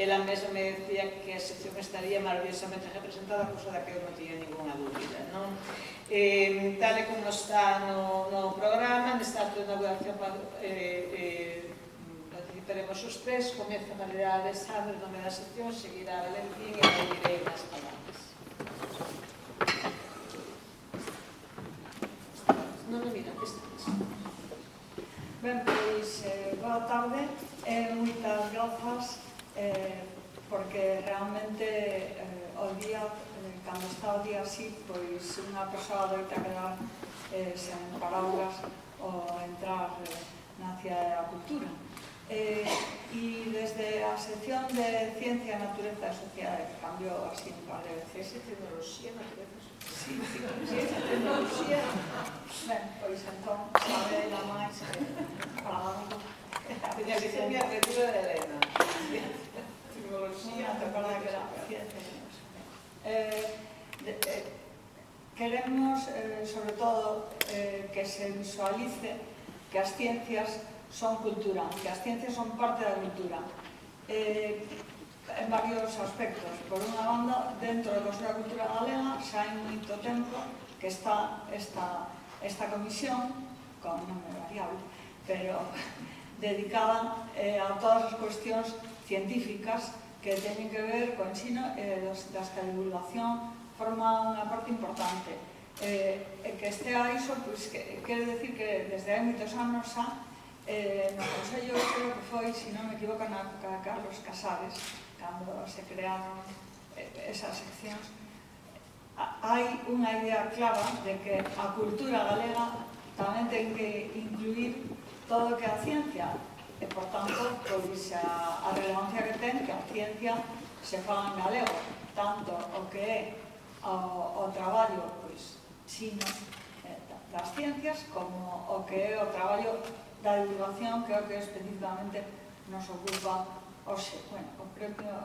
ela mesma me decía que a sección estaría maravillosamente representada, cosa da que eu non tiña ninguna dúbida, non? Tal e como está no programa, nesta acto de inauguración participaremos os tres, comeza María Alexandre, nome da sección, seguirá Valentín e eu direi as palabras. Non me mira, que estás? Ben, pois, boa tarde e moitas grazas porque realmente o día, cando está o día así, pois unha persoa doita quedar sen palabras ao entrar na cidade da cultura. E desde a sección de Ciencia, Natureza e Sociedade, que cambiou así un par de veces, Tecnoloxía, natureza, sí, tecnoloxía, ben, pois entón, sabe ela máis que para algo. Teña que ser a apertura de Elena. Tecnoloxía, para que era ciencia. Queremos, sobre todo, que se visualice que as ciencias son cultura, que as ciencias son parte da cultura. En varios aspectos. Por unha banda, dentro da Consello da Cultura Galega xa hai moito tempo que está esta comisión, con nome variable, pero dedicada a todas as cuestións científicas que teñen que ver co ensino e das que a divulgación forma unha parte importante. E que estea iso, pois, quere decir que desde hai moitos anos xa no Consello, creo que foi, se non me equivoco, na época de Carlos Casares, cando se crearon esas seccións, hai unha idea clara de que a cultura galega tamén ten que incluir todo o que é a ciencia e, por tanto, pois a relevancia que ten que a ciencia se faga en galego, tanto o que é o traballo pois sino das ciencias como o que é o traballo da divulgación, que é o que especificamente nos ocupa hoxe. Bueno, o premio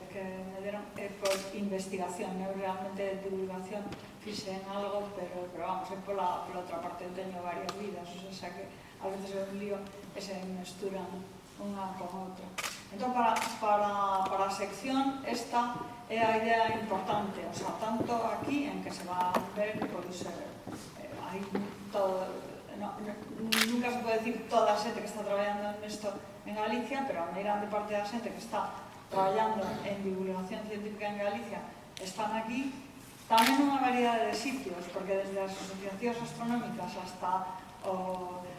que me deron é por investigación, eu realmente de divulgación fixe en algo, pero vamos, é pola outra parte, eu teño varias vidas, o sea que a veces é un lío e se mesturan unha con outra. Entón, para a sección, esta é a idea importante, o sea, tanto aquí en que se va a ver, pois, hai todo. Nunca se pode dicir toda a xente que está traballando nesto en Galicia, pero a moi grande parte da xente que está traballando en divulgación científica en Galicia están aquí, tamén unha variedade de sitios, porque desde as asociacións astronómicas hasta a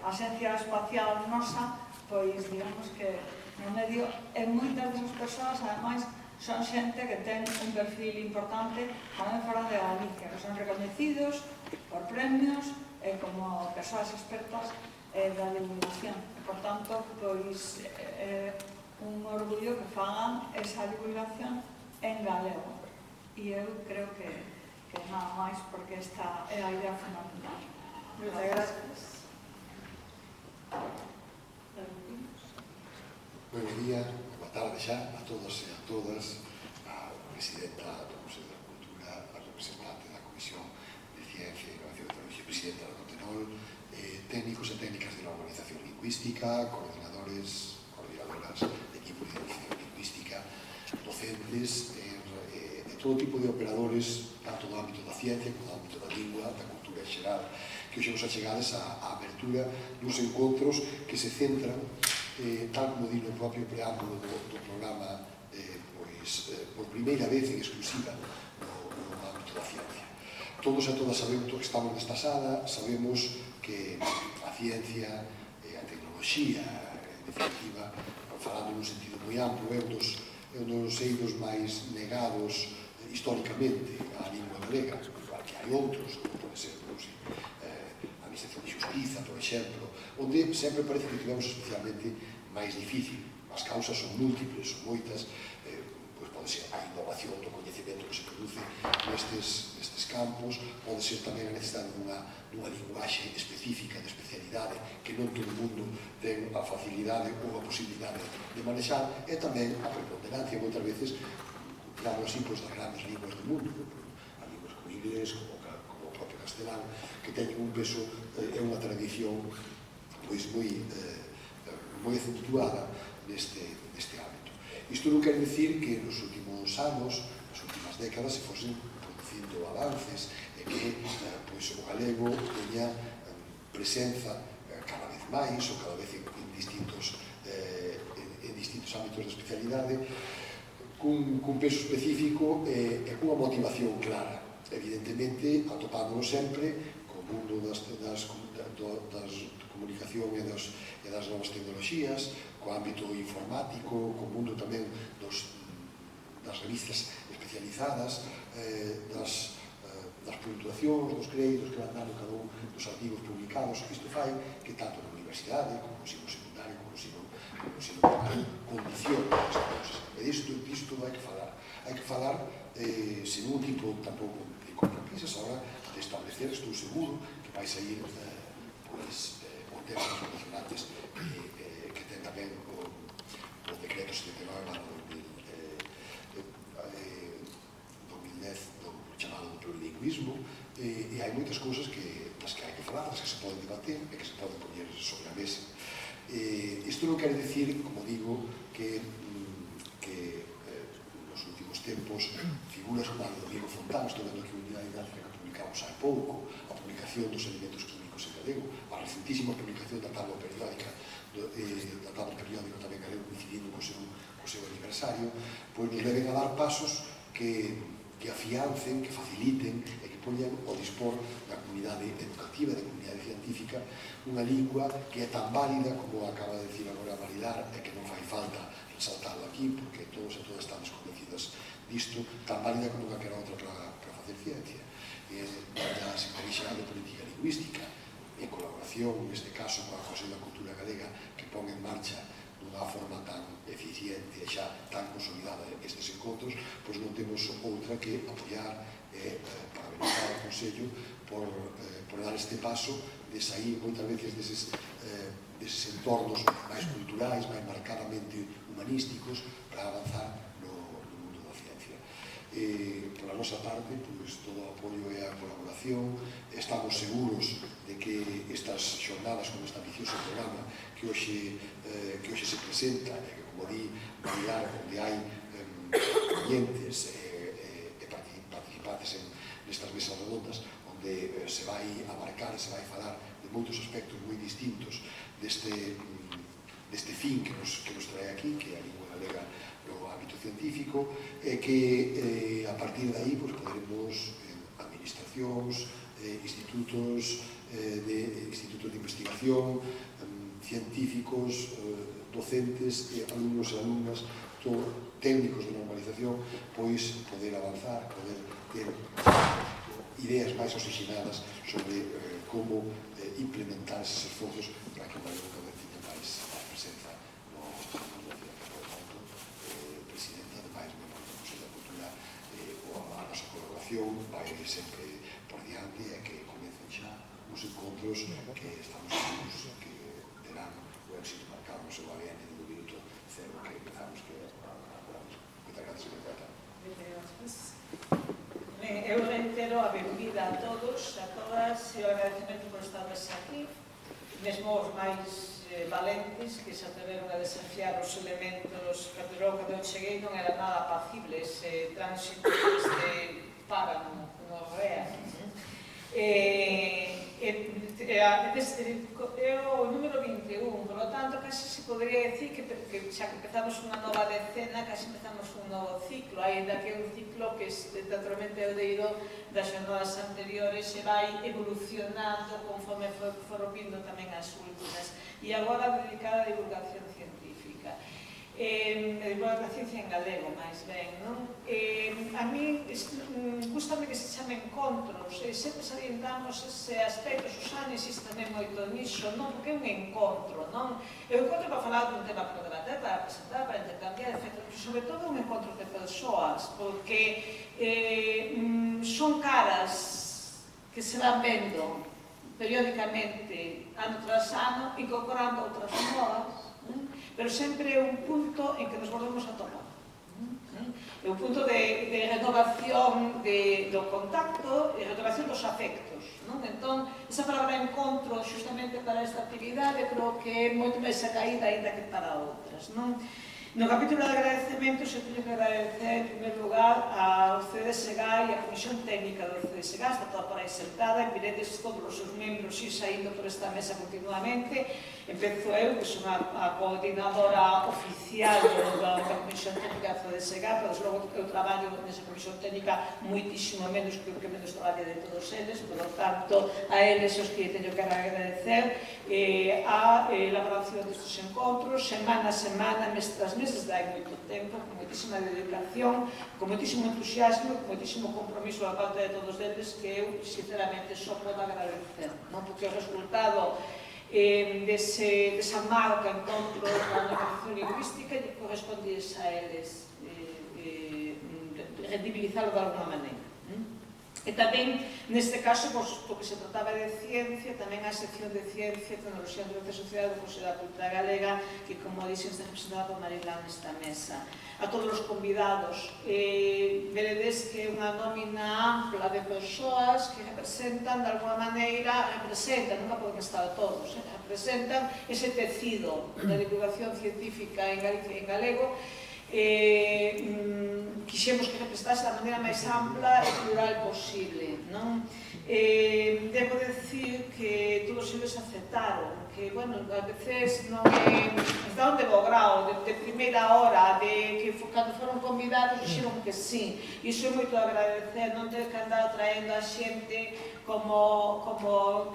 Axencia Espacial Nosa, pois digamos que no medio, e moitas desas persoas, ademais, son xente que ten un perfil importante tamén fora de Galicia, que son recoñecidos por premios e como persoas expertas da divulgación. Por tanto, pois, é un orgullo que fagan esa divulgación en galego. E eu creo que nada máis, porque esta é a idea fundamental. Moitas gracias. Buenos días, boa tarde xa a todos e a todas, a presidenta do Consello da Cultura, a representante da Comisión de Ciencia, Innovación e Tecnología, presidenta da Contenol, técnicos e técnicas de la organización lingüística, coordinadoras de equipos de organización lingüística, docentes e todo tipo de operadores, tanto do ámbito da ciencia como do ámbito da lingua, da cultura en xeral, que hoxe nos achegades a abertura dos encontros que se centran, tal como di no propio preámbulo do programa, por primeira vez en exclusiva no ámbito da ciencia. Todos e todas sabemos que estamos nesta sala, sabemos que a ciencia e a tecnoloxía, en definitiva, falando nun sentido moi amplo, é un dos eidos máis negados históricamente á lingua galega, igual que hai outros, como pode ser a Administración de Xustiza, por exemplo, onde sempre parece que tivemos especialmente máis difícil. As causas son múltiples, son moitas, pode ser a innovación do coñecemento que se produce nestes campos, pode ser tamén a necesidade dunha linguaxe específica, de especialidade, que non todo o mundo ten a facilidade ou a posibilidade de manexar, e tamén a preponderancia, moitas veces, digamos así, das grandes linguas do mundo, a linguas como o inglés, como o propio castelán, que teñen un peso e unha tradición moi acentuada neste ámbito. Isto non quere dicir que nos últimos anos, nas últimas décadas, se fosen producindo avances e que o galego teña presenza cada vez máis ou cada vez en distintos ámbitos de especialidade, cun peso específico e cunha motivación clara. Evidentemente, atopándolo sempre co mundo da comunicación e das novas tecnoloxías, co ámbito informático, co mundo tamén das revistas especializadas, das puntuacións, dos créditos que van dando cada un dos artigos publicados. Isto fai que tanto na universidade, como no ensino secundario, como no ensino primario, condiciona as cousas. E disto hai que falar. Hai que falar sen un tipo tampouco de compromisos ahora de establecer, estou seguro, que vai sair o texto relacionantes que ten tamén o decreto 79/2010 do chamado plurilingüismo, e hai moitas cousas das que hai que falar, das que se poden debater e que se poden poñer sobre a mesa. Isto non quere dicir, como digo, que nos últimos tempos figuras como a de Domingo Fontán, estou vendo aquí unha unidade didáctica que publicamos hai pouco, a publicación dos elementos químicos en galego, a recentísima publicación da tabla periódica tamén galego coincidindo co seu aniversario, pois nos deben a dar pasos que afiancen, que faciliten e que poñan ao dispor da comunidade educativa, da comunidade científica, unha lingua que é tan válida, como acaba de decir agora Marilar, e que non fai falta resaltarlo aquí, porque todos e todas estamos convencidas disto, tan válida como unha que era outra para facer ciencia. A Secretaría de Política Lingüística, en colaboración, neste caso, coa Consejo da Cultura Galega, que pon en marcha dunha forma tan eficiente e xa tan consolidada estes encontros, pois non temos outra que apoiar e parabenizar o Consello por dar este paso de sair moitas veces deses entornos máis culturais, máis marcadamente humanísticos, para avanzar no mundo da ciencia. Por a nosa parte, pois todo o apoio e a colaboración. Estamos seguros de que estas xornadas con este ambicioso programa que hoxe se presenta e que, como di Marilar, onde hai clientes e participantes nestas mesas redondas, onde se vai abarcar e se vai falar de moitos aspectos moi distintos deste fin que nos trae aquí, que é a lingua galega no ámbito científico, e que a partir de aí poderemos administracións, institutos de investigación, científicos, docentes, alumnos e alumnas, técnicos de normalización, pois poder avanzar, poder ter ideas máis oxigenadas sobre como implementar eses esforzos para que o galego cada vez tenha máis presenza no mundo da ciencia. Por tanto, presidenta, ademais, membro do Consello da Cultura, a nosa colaboración vai sempre por diante e que comecen xa os encontros que estamos seguros que terán o éxito marcado no seu ADN do minuto cero que empezamos, que é agora mismo. Moitas gracias, secretaria. Eu reitero a benvida a todos, a todas, e o agradecemento por estarles aquí, mesmo os máis valentes que se atreveron a desafiar os elementos que cando eu cheguei non era nada apacible ese tránsito deste páramo no REA. É o número 21, por lo tanto, casi se podría decir que xa que empezamos unha nova decena, casi empezamos un novo ciclo, ainda que é un ciclo que naturalmente é o deído das xornadas anteriores e vai evolucionando conforme foron vindo tamén as últimas. E agora dedicada á divulgación científica. A ciencia en galego, máis ben, non? A mí gustame que se chame encontros, sempre salientamos ese aspecto, Susana insiste tamén moito niso, non? Porque é un encontro, non? É un encontro para falar dun tema para debater, para presentar, para intercambiar, etc. Pero sobre todo un encontro de persoas, porque son caras que se van vendo periódicamente, ano tras ano, incorporando outras novas, pero sempre é un punto en que nos volvemos a topar. É un punto de renovación do contacto e renovación dos afectos. Entón, esa palabra encontro, justamente para esta actividade, creo que é moito máis acaída ainda que para outras. No capítulo de agradecementos, eu teño que agradecer, en primer lugar, ao CDSGA e a Comisión Técnica do CDSGA, está toda por aí sentada, e viredes todos os seus membros ir saindo por esta mesa continuamente. Empezo eu, que son a coordinadora oficial da Comisión Técnica do CDSGA, pero, desde logo, eu traballo nesa Comisión Técnica moitísimo menos que o que menos traballo de todos eles, por lo tanto, a eles os que teño que agradecer a elaboración destes encontros, semana a semana, mes tras mes, desde hai moito tempo, con moitísima dedicación, con moitísimo entusiasmo, con moitísimo compromiso da parte de todos eles, que eu, sinceramente, só podo agradecer, non? Porque o resultado desa marca encontro da normalización lingüística lle correspondíes a eles rendibilizarlo de alguma maneira. E tamén, neste caso, porque se trataba de ciencia, tamén a sección de Ciencia, Tecnoloxía, Antropoloxía Social do Consello da Cultura Galega, que, como dixen, está representada por Marilán nesta mesa. A todos os convidados, veredes que é unha nómina ampla de persoas que representan, de alguma maneira, nunca poden estar todos, representan ese tecido da divulgación científica en Galicia e en galego. Quixemos que representase da maneira máis ampla e plural posible, non? Debo decir que todos eles aceptaron, que, bueno, a veces non é... Estaban de bo grau, de primeira hora, que cando foron convidados dixeron que sí. Iso é moito agradecer, non ter que andar traendo a xente como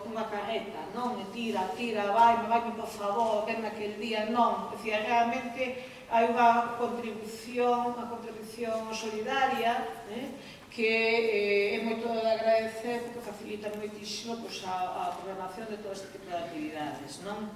unha carreta, non? Tira, vai, por favor, ven aquel día, non. Decía, realmente hai unha contribución solidaria que é moito de agradecer porque facilita moitísimo a programación de todo este tipo de actividades, non?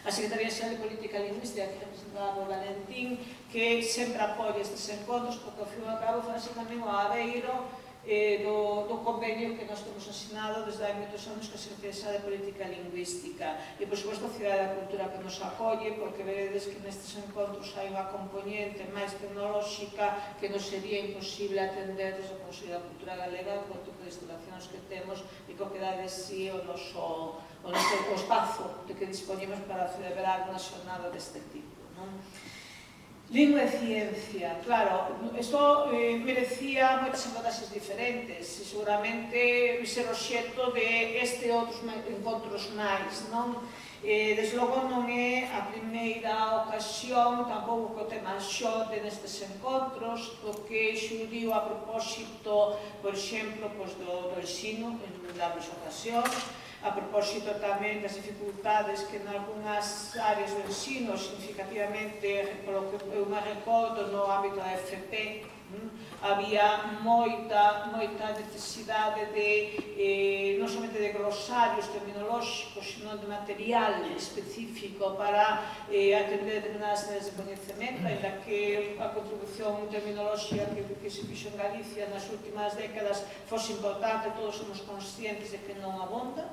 A Secretaría Xeral de Política Lingüística, que representada por Valentín, que sempre apoia estes encontros, porque ao fin e ao cabo fanse tamén o abeiro do convenio que nós temos asinado desde hai moitos anos que a Secretaría Xeral de Política Lingüística. E, por suposto, a Cidade da Cultura que nos apoie, porque veredes que nestes encontros hai unha componente máis tecnolóxica que nos sería imposible atender desde o Consello da Cultura Galega con o tipo de instalacións que temos e co que dá de si o noso espazo de que dispoñemos para celebrar unha xornada deste tipo, non? Lingua e ciencia, claro, isto merecía moitas abordaxes diferentes e seguramente ser obxecto de este e outros encontros máis, non? Desde logo non é a primeira ocasión, tampouco que o tema xote nestes encontros, o que xurdiu a propósito, por exemplo, do ensino en varias ocasións, a propósito tamén das dificultades que en algunhas áreas do ensino, significativamente, polo que eu me recordo, no ámbito da FP, había moita necesidade de, non somente de glosarios terminolóxicos, sino de material específico para atender determinadas áreas de coñecemento, ainda que a contribución terminolóxica que se fixo en Galicia nas últimas décadas fose importante, todos somos conscientes de que non abonda,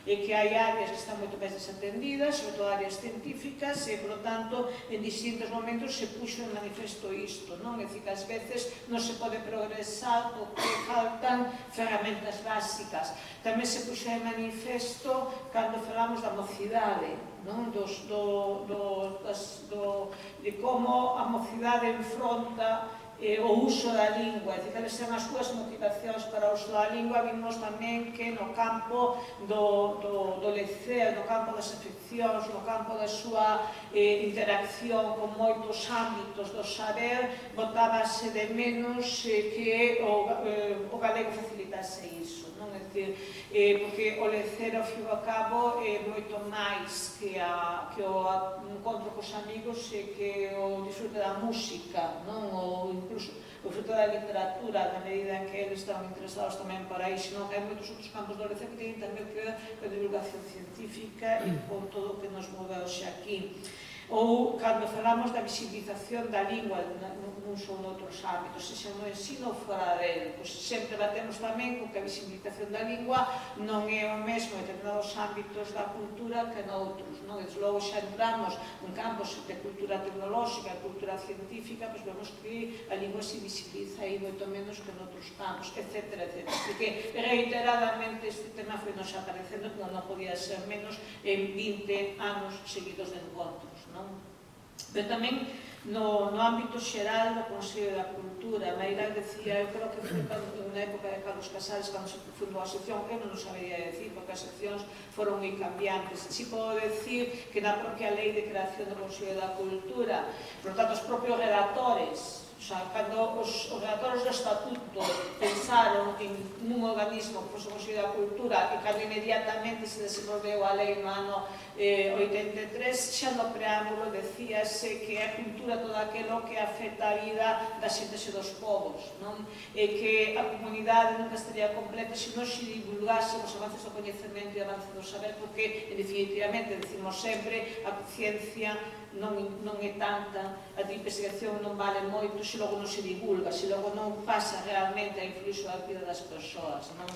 e que hai áreas que están moito máis desatendidas, sobre todo áreas científicas, e, por lo tanto, en distintos momentos se puxo en manifesto isto, non? É dicir, que ás veces non se pode progresar porque faltan ferramentas básicas. Tamén se puxo en manifesto cando falamos da mocidade, non? De como a mocidade enfronta o uso da lingua, é dicir, cales son as súas motivacións para o uso da lingua. Vimos tamén que no campo do lecer, no campo das afeccións, no campo da súa interacción con moitos ámbitos do saber, botábase de menos que o galego facilitase iso, non? É dicir, porque o lecer, ao fin e ao cabo, é moito máis que o encontro cos amigos e que o disfrute da música, non? Ou incluso o fruto da literatura, na medida en que eles estaban interesados tamén para iso, non? Hai moitos outros campos do lecer que teñen tamén que ver con a divulgación científica e con todo o que nos move hoxe aquí. Ou cando falamos da visibilización da lingua nuns ou noutros ámbitos, sexa no ensino ou fora dele, pois sempre batemos tamén con que a visibilización da lingua non é o mesmo en determinados ámbitos da cultura que noutros, non? Desde logo xa entramos en campos de cultura tecnolóxica, cultura científica, pois vemos que a lingua se visibiliza aí moito menos que noutros campos, etc. Así que reiteradamente este tema foi nos aparecendo, como non podía ser menos en 20 anos seguidos de encontros, non? Pero tamén no ámbito xeral do Consello da Cultura, Meira decía, eu creo que foi na época de Carlos Casares, cando se fundou a sección, eu non o sabería decir, porque as seccións foron moi cambiantes. Si podo decir que na propia lei de creación do Consello da Cultura, por tanto, os propios relatores, o sea, cando os relatores do Estatuto pensaron en un organismo que fosse o Consello da Cultura e cando inmediatamente se desenvolveu a lei no ano 83, xa no preámbulo decíase que a cultura todo aquilo que afecta a vida das xentes e dos povos, non? E que a comunidade nunca estaría completa se non se divulgase os avances do coñecemento e avances do saber, porque, definitivamente, decimos sempre, a ciencia non é tanta, a investigación non vale moito se logo non se divulga, se logo non pasa realmente a influir sobre a vida das persoas, non?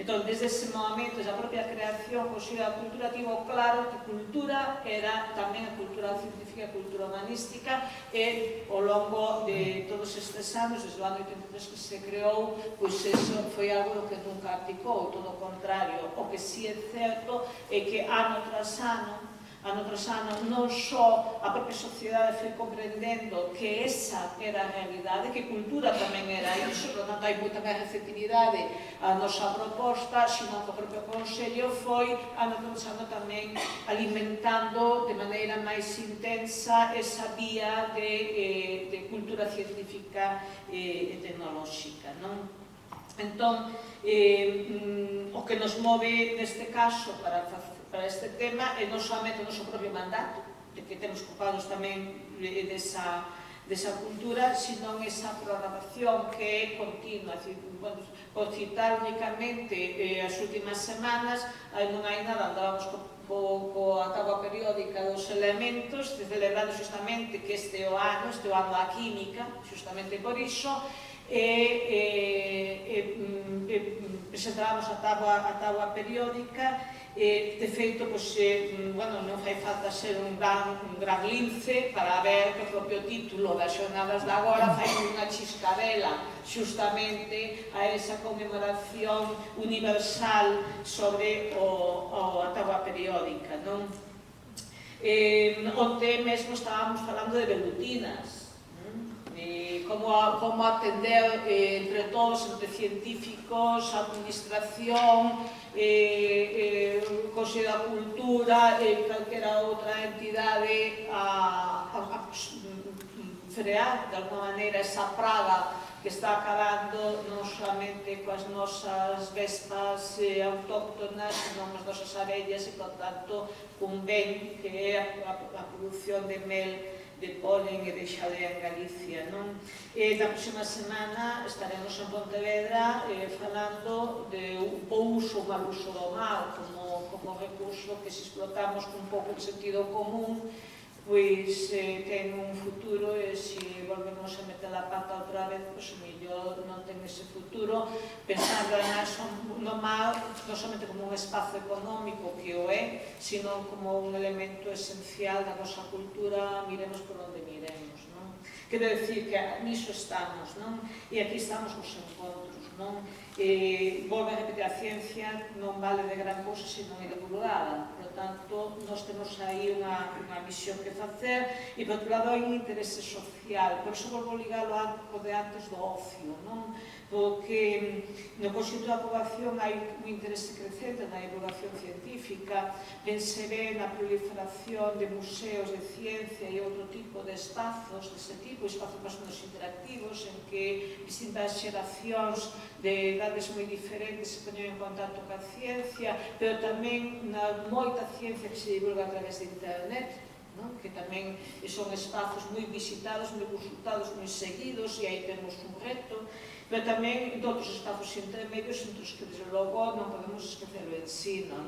Entón, desde ese momento, desde a propia creación, o Consello da Cultura tivo claro que cultura era tamén a cultura científica, a cultura humanística, e ao longo de todos estes anos, desde o ano 83 que se creou, pois eso foi algo que nunca aplicou, todo o contrario. O que si é certo é que ano tras ano, non só a propia sociedade foi comprendendo que esa era a realidade, que cultura tamén era iso, por tanto hai moita máis receptividade a nosa proposta, sino que o propio Consello foi ano tras ano tamén alimentando de maneira máis intensa esa vía de cultura científica e tecnolóxica, non? Entón, o que nos move neste caso para este tema é non somente o noso propio mandato, de que temos ocupados tamén desa cultura, sino esa programación que é continua. Por citar únicamente as últimas semanas, non hai nada, andábamos coa táboa periódica dos elementos, celebrando justamente que este é o ano da química, justamente por iso, presentábamos a táboa periódica. De feito, non fai falta ser un gran lince para ver que o propio título das xornadas de agora fai unha chiscadela justamente a esa conmemoración universal sobre a táboa periódica. Onte mesmo estábamos falando de velutinas, como atender entre todos, entre científicos, administración, Consello da Cultura e calquera outra entidade a frear de alguma maneira esa praga que está acabando non solamente coas nosas vespas autóctonas, senón as nosas abellas e, por tanto, un ben que é a produción de mel, de polen e de xalea en Galicia. Na próxima semana estaremos en Pontevedra falando de o uso ou mal uso do mar como recurso que se explotamos con pouco sentido común, pois ten un futuro e se volvemos a meter a pata outra vez, pois mellor non ten ese futuro, pensando no mar non somente como un espazo económico que o é, sino como un elemento esencial da nosa cultura, miremos por onde miremos. Quero dicir que niso estamos, e aquí estamos nos encontros. Volve a repetir, a ciencia non vale de gran cousa se non é divulgada. Por tanto, nós temos aí unha misión que facer e, por outro lado, hai un interese social. Por iso volvo a ligalo ao de antes do ocio, porque no conxunto da poboación hai un interese crecente na divulgación científica, se ve na proliferación de museos de ciencia e outro tipo de espazos dese tipo, espazos máis ou menos interactivos, en que distintas xeracións de edades moi diferentes se poñen en contacto coa ciencia, pero tamén na moita ciencia que se divulga a través de internet, que tamén son espazos moi visitados, moi consultados, moi seguidos, e aí temos un reto, pero tamén de outros espazos intermedios entre os que, desde logo, non podemos esquecer o ensino,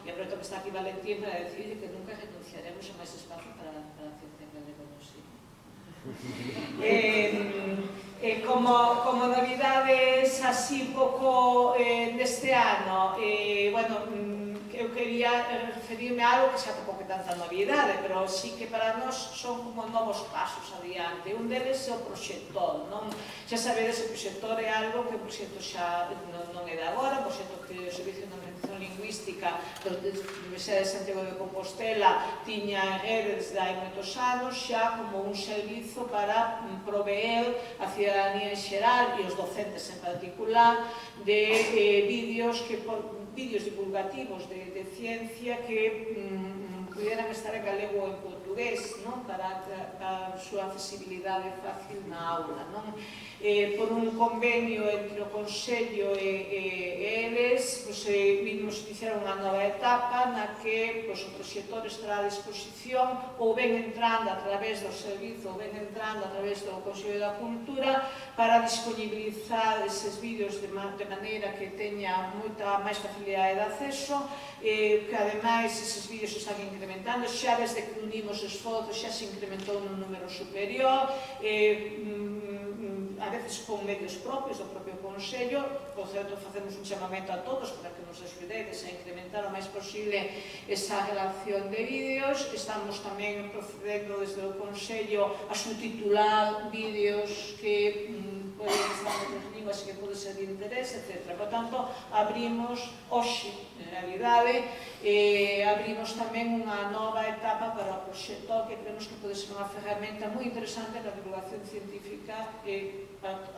e aproveito que está aquí Valentín para decir que nunca renunciaremos a máis espazos para a ciencia galega no ensino. Como novidades así un pouco deste ano, eu quería referirme a algo que xa tampouco é tanta novidade, pero sí que para nós son como novos pasos adiante. Un deles é o proxector, Xa sabedes, o proxector é algo que o proxecto xa non é de agora, o proxecto que o Servicio non mencionou Educación Lingüística da Universidade de Santiago de Compostela tiña en rede desde hai moitos anos xa como un servizo para proveer a cidadanía en xeral e os docentes en particular de vídeos divulgativos de ciencia que pudieran estar en galego ou en portugués, non? Para a súa accesibilidade fácil na aula, non? Por un convenio entre o Consello e eles, vimos iniciar unha nova etapa na que o proxector estará a disposición ou ben entrando a través do servizo ou ben entrando a través do Consello da Cultura para disponibilizar eses vídeos de maneira que teña moita máis facilidade de acceso, que ademais eses vídeos se están incrementando, xa desde que unimos esforzos xa se incrementou nun número superior, a veces con medios propios do propio Consello. Por certo, facemos un chamamento a todos para que nos axudedes a incrementar o máis posible esa relación de vídeos. Estamos tamén procedendo desde o Consello a subtitular vídeos que poden estar en outras linguas que pode ser de interés, etc. Por tanto, abrimos hoxe, en realidade, abrimos tamén unha nova etapa para o proxecto que creemos que pode ser unha ferramenta moi interesante na divulgación científica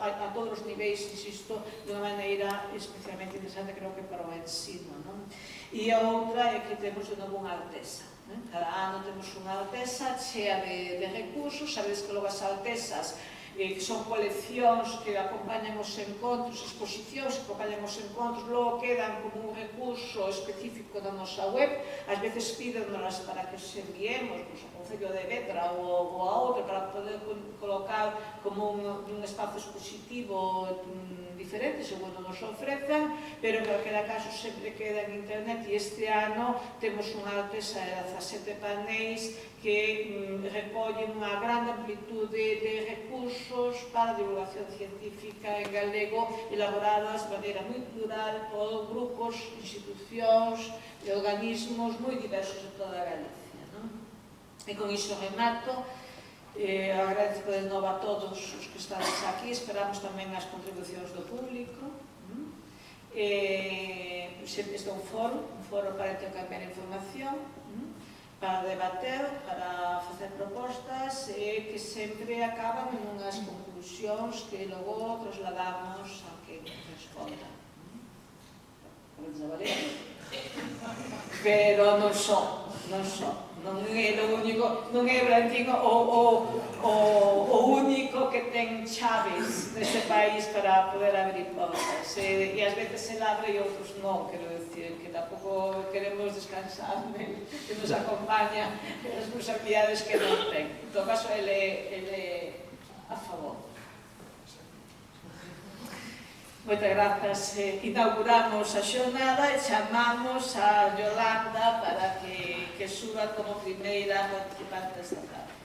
a todos os niveis, insisto, de unha maneira especialmente interesante, creo que para o ensino, non? E a outra é que temos de novo unha artesa. Cada ano temos unha artesa chea de recursos. Sabedes que logo as artesas que son coleccións que acompañan os encontros, exposicións que acompañan os encontros, logo quedan como un recurso específico da nosa web. Ás veces pídennos para que os enviemos ao Concello de Vedra ou a outro para poder colocar como un espazo expositivo diferente, según nos ofrezan, pero en calquera caso sempre queda en internet. E este ano temos unha artesa de 17 paneis que recollen unha gran amplitude de recursos para a divulgación científica en galego, elaboradas de maneira moi plural por grupos, institucións e organismos moi diversos de toda Galicia, non? E con iso remato. Agradezo de novo a todos os que estades aquí. Esperamos tamén as contribucións do público. Sempre está un foro para intercambiar información, para debater, para facer propostas, que sempre acaban en unhas conclusións que logo trasladamos a que responda. Pero non son. Non é o único, non é Branquinho o único que ten chaves neste país para poder abrir portas. E ás veces se abre e outros non, quero dicir, que tampouco queremos descansar que nos acompaña as responsabilidades que non ten. En todo caso, ele a favor. Moitas grazas. Inauguramos a xornada e chamamos a Yolanda para que suba como primeira participante desta tarde.